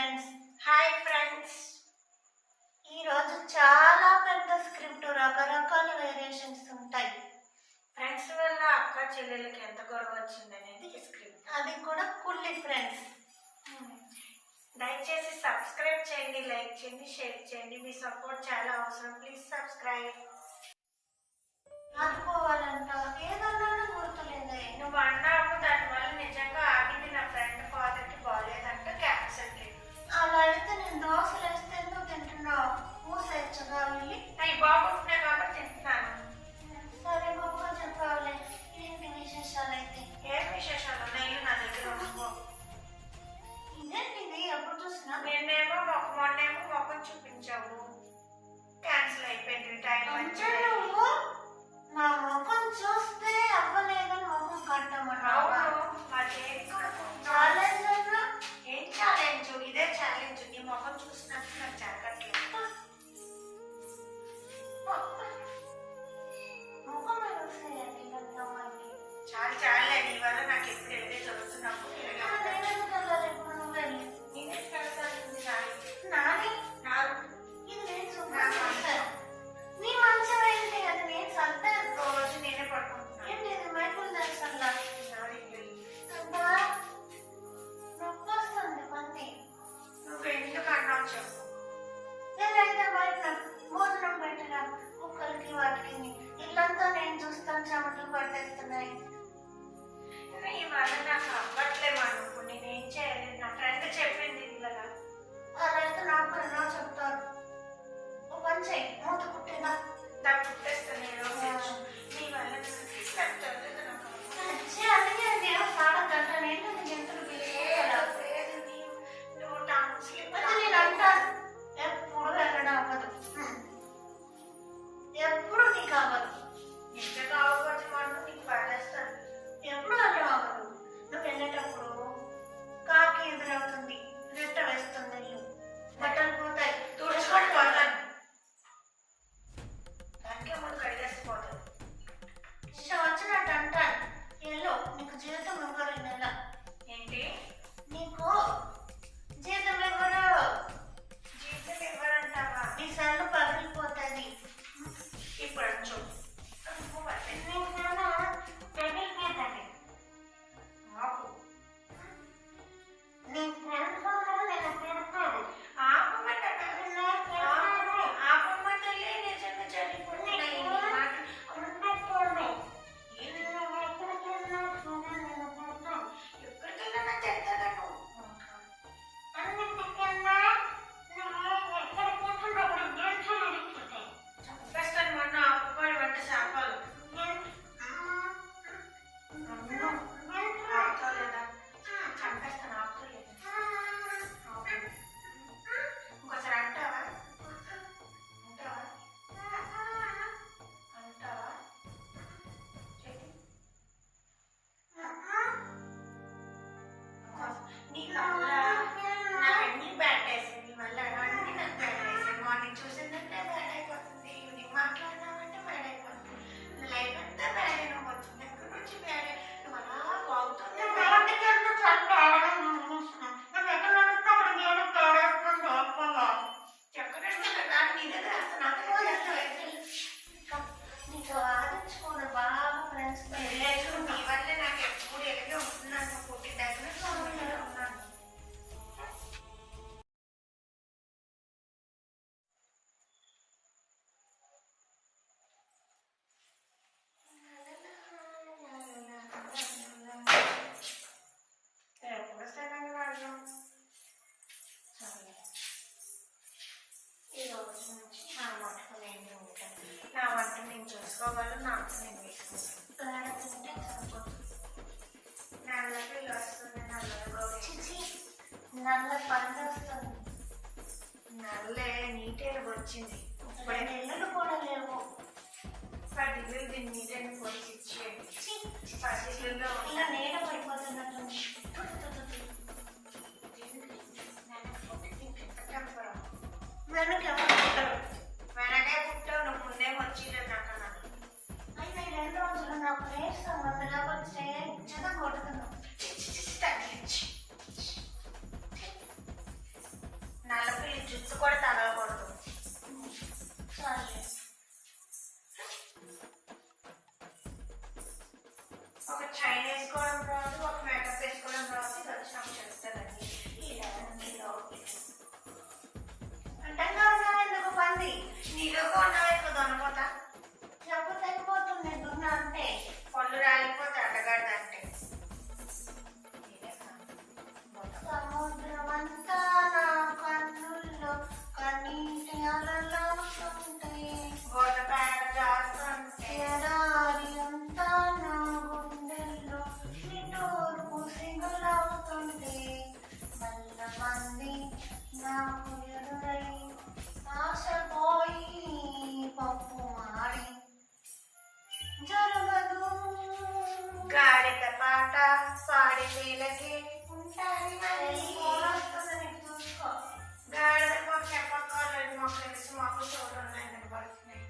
Friends. Hi friends. ఈరోజు చాలా పెద్ద స్క్రిప్ట్, రకరకాల వేరియేషన్స్ ఉంటాయి. ఫ్రెండ్స్ వల్ల అక్క చెల్లెలకి ఎంత గొడవ వచ్చిందనేది స్క్రిప్ట్. అది కూడా కుల్లి ఫ్రెండ్స్. దయచేసి సబ్స్క్రైబ్ చేయండి, లైక్ చేయండి, షేర్ చేయండి. మీ సపోర్ట్ చాలా అవసరం. Please subscribe. ఆడుకోవాలంట ఏదన్నా గుర్తులేదే. నువ్వు అన్నావు, దానివల్ల నిజంగా ఆగింది. నా ఫ్రెండ్ ఫాదర్కి బాగాలేదంట, క్యాన్సర్ లేదు. అలా అయితే నేను దోశలు వేస్తే ఎందుకు తింటున్నావు? మూసేచ్చగా వెళ్ళి. అవి బాగుంటున్నాయి కాబట్టి తింటున్నాను. సరే గొప్పగా చెప్పాలి. ఏంటి విశేషాలు అయితే? ఏం విశేషాలు ఉన్నాయి నా దగ్గర? ఇదేంటిది? ఎప్పుడు చూసినా నిన్నేమో మొన్నేమో మొఖం చూపించావు, క్యాన్సిల్ అయిపోయింది. టైం అంటే నువ్వు నా ముఖం చూస్తే అవ్వలేదని ముఖం కట్టమన్నావు. అదేది కూడా ఛాలెంజ్ అన్నా? ఏం ఛాలెంజ్? ఇదే ఛాలెంజ్. నీ ముఖం చూసినట్టు నాకు జరగట్లేదు. ముఖం మీద వస్తాయండి అమ్మాయికి. చాలా చాలా నీ వల్ల నాకు ఎప్పుడు వెళ్ళే చదువుతున్నప్పుడు నేనెందుకు వెళ్ళాలి? ఇప్పుడు నువ్వు వెళ్ళి నేనే కలసాల్సింది. నాని నాకు ఇది నేను చూస్తాను. నీ మంచం ఏంటి? అది నేను సర్దాను. రోజు నేనే పడుకుంటున్నాను. ఏంటి ఇది? మైకులు తెలుసల్లా నొప్పి వస్తుంది మంది. నువ్వు ఎందుకు అన్నావు చెప్పు. నేనైతే బయట భోజనం పెట్టినా కుక్కలకి వాటికి ఇల్లంతా నేను చూస్తాను, చెమటలు పట్టేస్తున్నాయి. ఈ వల్ల నాకు అవ్వట్లేమా? నువ్వు నేనేం చేయాలి? నా ఫ్రెండ్ చెప్పింది ఇలాగా. అలా అయితే నాకు ఎన్నో చెప్తారు. ఓ పని చెయ్యి, మూత కుట్టేదా? నాకు పుట్టేస్తాను ఏదో రోజు. నీ వల్ల నాకు తెలియదు. అందుకే నేను సాడం గంట నేను జంతువులు నువ్వు టాన్స్ నేను అంటాను ఎప్పుడు వెళ్ళడం అవ్వదు. ఎప్పుడు నీకు అవ్వదు. నిజంగా అవ్వకపోతే మాత్రం నీకు పడేస్తాను. ఎప్పుడు వెళ్ళడం అవ్వదు. నువ్వు వెళ్ళేటప్పుడు కాకి ఎదురవుతుంది, రెట్ట వేస్తుంది, ఇల్లు బట్టలు పోతాయి, తుడుచుకొని పోతాను. దానికే ముందు కడిగేసిపోతాను. ఇష్టం వచ్చినట్టు అంటాను. ఎల్లో నీకు జీవితం ఇవ్వరు ఈ నెల. ఏంటి? నీకు జీతం ఇవ్వరు. జీతం ఇవ్వరంటావా? నీ సెల్లు పగిలిపోతుంది. ఇప్పుడు అంచు నీ సెల్లు పగిలిపోతుంది. ఆపు. నీ ఫ్రెండ్స్ అందరూ నేను తిడతారు. ఆపమంటలే నిజంగా జరిగిపోతున్నాయి. ఎక్కడికెళ్ళినా చెప్తాను. చంపేస్తాను మొన్న ఆపుకోవాలి వంట చేపలు. ఆపుకోలేదా? చంపేస్తాను. ఆపుకోలేదు. ఇంకోసారి అంటావా? అంటావా? అంటావా? చెప్పు. నీ వల్ల నాకు అన్ని బ్యాడ్ వేసింది. నీ వల్ల అన్ని నాకు బ్యాడ్ వేసింది. మార్నింగ్ చూసిందంటే బ్యాడ్ అయిపోతుంది, ఈవినింగ్ మాట్లాడినామంటే బ్యాడ్ అయిపోతుంది, లైఫ్ అంతా బ్యాడ్ అయిపోతుంది. ఎక్కడి నుంచి బ్యాడ్? నువ్వు అలా బాగుతుంది. ఎక్కడెక్కడ నాకు నీ దగ్గర వస్తాను. నీకు వాదించుకోవడం బాగా ఫ్రెండ్స్ లేదు, నీ వల్లే నాకు ఎప్పుడు ఎలాగే ఉంటున్నాను. పుట్టిన దగ్గర ఉన్నాను. ఎప్పుడు సడన్గా వాడదాం. సరే, ఈ రోజు నుంచి నా మటుకు నేను ఉంటాను. నా వంట నేను చూసుకోవాలి, నాకు నేను వేసుకుంటాను. తింటే సరిపోతుంది. నల్ల పిల్ల వస్తుంది, నల్లగా చిచి నల్ల పండు వస్తుంది. నల్లే నీటేరు వచ్చింది. ఇప్పుడే నెల్లులు కూడా లేవు. 10 ఇల్లు దీన్ని నీటైన పొడిచి ఇచ్చేయండి. 10 ఇల్లులో ఇలా నీడ పడిపోతున్నట్టుంది. వెనక వెనకే పుట్టావు, నువ్వు ముందే వచ్చిందే నాకన్నా. అయితే 2 రోజులు నాకు నేర్చుకోవాలి. వచ్చే జగన్ కొడుతున్నావు. చైన్ వేసుకోవడం రాదు, ఒక మేకప్ వేసుకోవడం రాదు. ఇది వచ్చి నాకు చెప్తానండి. ఇలా అంటంగా ఉన్నావు ఎందుకు పంది? నీలోగా ఉన్నావు ఎక్కువ దొనపోతా. చెప్పు తగ్గిపోతుంది దున్నా అంటే. పళ్ళు రాలిపోతే అడ్డగాడిదంటే సముద్రమంతా నా కన్నుల్లో కన్నీటి అలలవుతుంటే, గోడపేడ జారుతుంటే ఎడారి అంతా నా గుండెల్లో నిట్టూర్పు సిగులవుతుంటే, మంది నాకు ఎదురై ఆశపోయి పప్పు మాడి జరగదు. గాడిద పాట పాడి నీలకి ఉంటాయి మరి వస్తుందని చూసుకో. గాడిద మాకు చెప్పక్కర్లేదు, మాకు తెలుసు, మాకు చూడండి పడుతున్నాయి.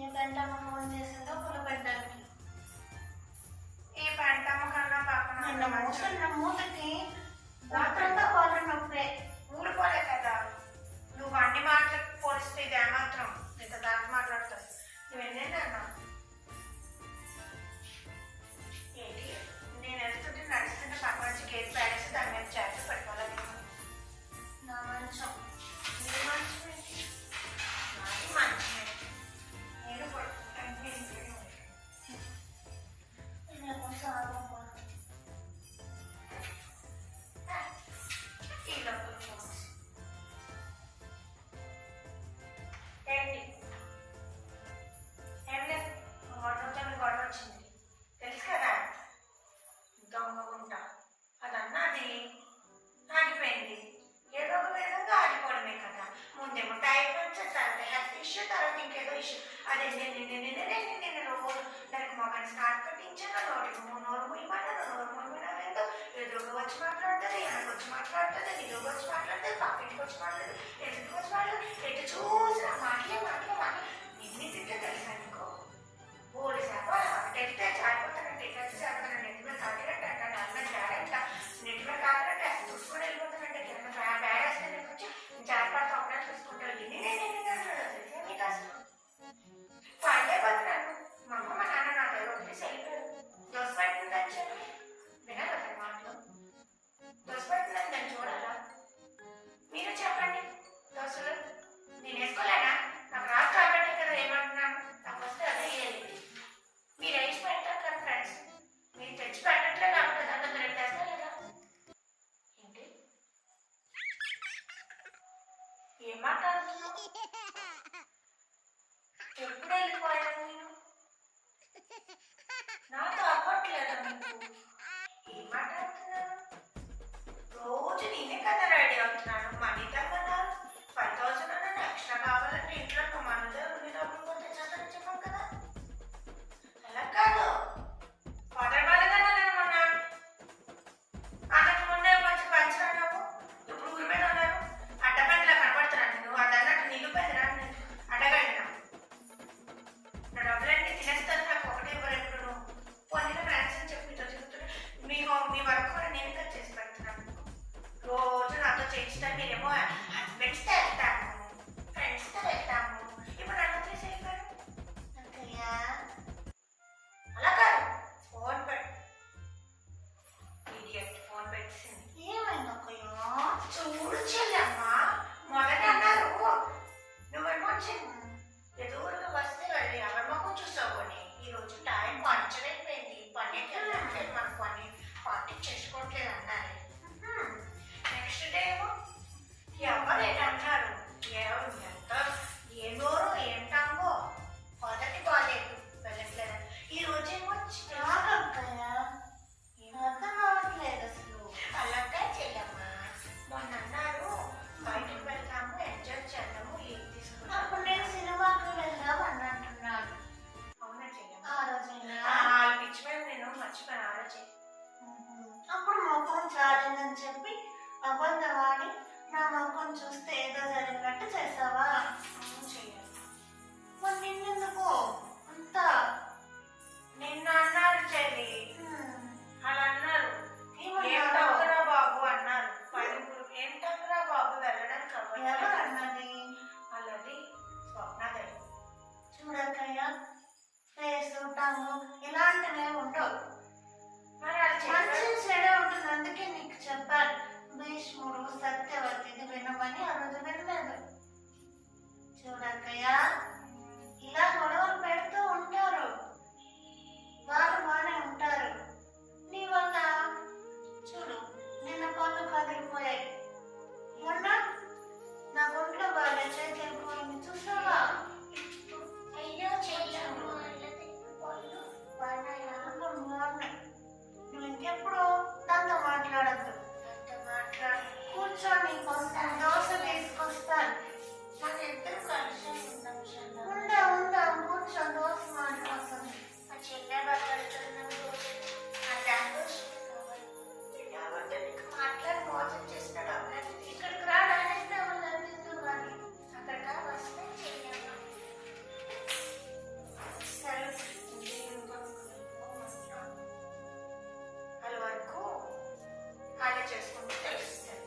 ఏ గంటమ్మ ఫోన్ చేసిందో పులబడ్డానికి. ఈ పంటమ్మ కన్నా పక్కన నిన్న మూసున్న మూతకి రాత్రంతా కాళ్ళు నొప్పే. ఊడిపోలే కదా. నువ్వు అన్ని మాటలకు పోలిస్తే ఇది ఏమాత్రం ఇంత దాకా మాట్లాడుతావు. నువ్వేనా ఏంటి? నేను వెళ్తుంటే నడుస్తుంటే పక్క నుంచి గేట్ పేడేసి దాని మీద చేతి పెట్టుకోవాలి. నా మంచం నీ మంచం ఏంటి? నాది మంచమే. నేను పడుకుంటాను. రేపు సాగమ్మా. ఈ లోపల ఏంటి? ఏం లేదు, గొడవతో గొడవ వచ్చింది తెలుసు కదా. దొంగగుంటా అదన్నది ఆగిపోయింది. ఏదో ఒక విధంగా ఆగిపోవడమే కదా. ముందేమో టైప్ తర్వాత హెల్త్ ఇష్యూ, తర్వాత ఇంకేదో ఇష్యూ. అదే నేను రోజు దానికి మొక్కని స్టార్ట్ పెట్టించాను. నోరు ముయ్యమన్నాను, నోరు ముయ్యమన్నా ఎదురుగా వచ్చి మాట్లాడుతుంది, వెనక్కి వచ్చి మాట్లాడుతుంది, నిలువుగా వచ్చి మాట్లాడుతుంది, పక్కింటికి వచ్చి మాట్లాడుతుంది, ఎదురుకి వచ్చి మాట్లాడుతుంది. ఎటు చూసినా మాటలే ఎన్ని తింటే తెలుసా నీకు? ఓడి చేప అటెళ్తే జారిపోతానంటే ఇట్లా చేస్తాను. నెత్తి మీద కాకినట్టు అంట, దాని మీద జారంట, నెత్తి మీద కాకినట్టు చూసుకొని వెళ్ళిపోతానంటే కింద బ్యాడేస్తే నీకు వచ్చి జారిపడితే ఒకటే చూసుకుంటావు. నీకు అసలు పడలేకపోతున్నాను. మా అమ్మ మా నాన్న నా దగ్గర వదిలేసి వెళ్ళిపోయారు. దోశ పెట్టిందని చెప్పి వినాలి కదా మాటలు. దోశ పెట్టిందని దాన్ని చూడాలా? మీరు చెప్పండి. దోశలు నేను వేసుకోలేనా? రాంగ్ ఇలాంటివే ఉండవు. మరి అలా మంచి చెప్పారు. చెడే ఉంటుంది. అందుకే నీకు చెప్పాను, భీష్ముడు సత్యవతి ఇది వినమని. ఆ రోజు వినలేదు. చూడక్కయ్య, ఇలా గొడవలు పెడుతూ ఉంటారు, వాళ్ళు బాగానే ఉంటారు. నీ వల్ల చూడు, నిన్న పళ్ళు కదిలిపోయాయి. మొన్న నా ఒంట్లో బాగా చేతులు పోయింది, చూసావా? అయ్యో చెయ్యను వాళ్ళది పళ్ళు బాగున్నాయా? బాగున్నాయి. నువ్వు ఇంకెప్పుడు నాతో మాట్లాడద్దు. నాతో మాట్లాడు. కూర్చొని కొంచెం దోశ తీసుకొస్తాను. మన ఇద్దరు కలిసి ఉందాం చందా. ఉందా కూర్చో, దోశ మాట్లాడుతుంది. మా చెల్లె భయపడుతున్నాను రోజు. నా డాంగోస్ కావాలి. కాబట్టి నీకు మాట్లాడి మోసం చేస్తున్నాడు అన్నది. ఇక్కడికి రా, డైరెక్ట్ తిందు కానీ. అక్కడికి వస్తే చెయ్యమ్మ. సరే వాళ్ళ వరకు ఖాళీ చేసుకుంటే తెలుస్తుంది.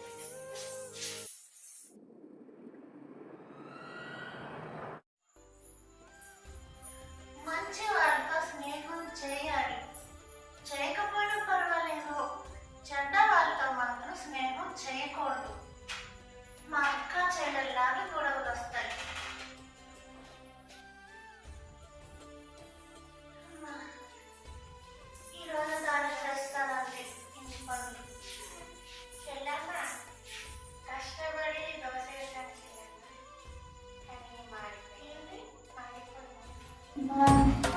మంచి వాళ్ళతో స్నేహం చేయాలి, చేయకపోయినా పర్వాలేదు. చెడ్డ వాళ్ళతో మాత్రం స్నేహం చేయకూడదు. మా అక్క చెల్లెల్లాగా గొడవలు వస్తాయి. అమ్మా, ఈరోజు దాని చేస్తానండి ఇంటి పనులు. చెల్లమ్మ కష్టపడి దోశ వేసాను చెల్లమ్మ. కానీ మాడిపోయింది. మాడిపోయింది.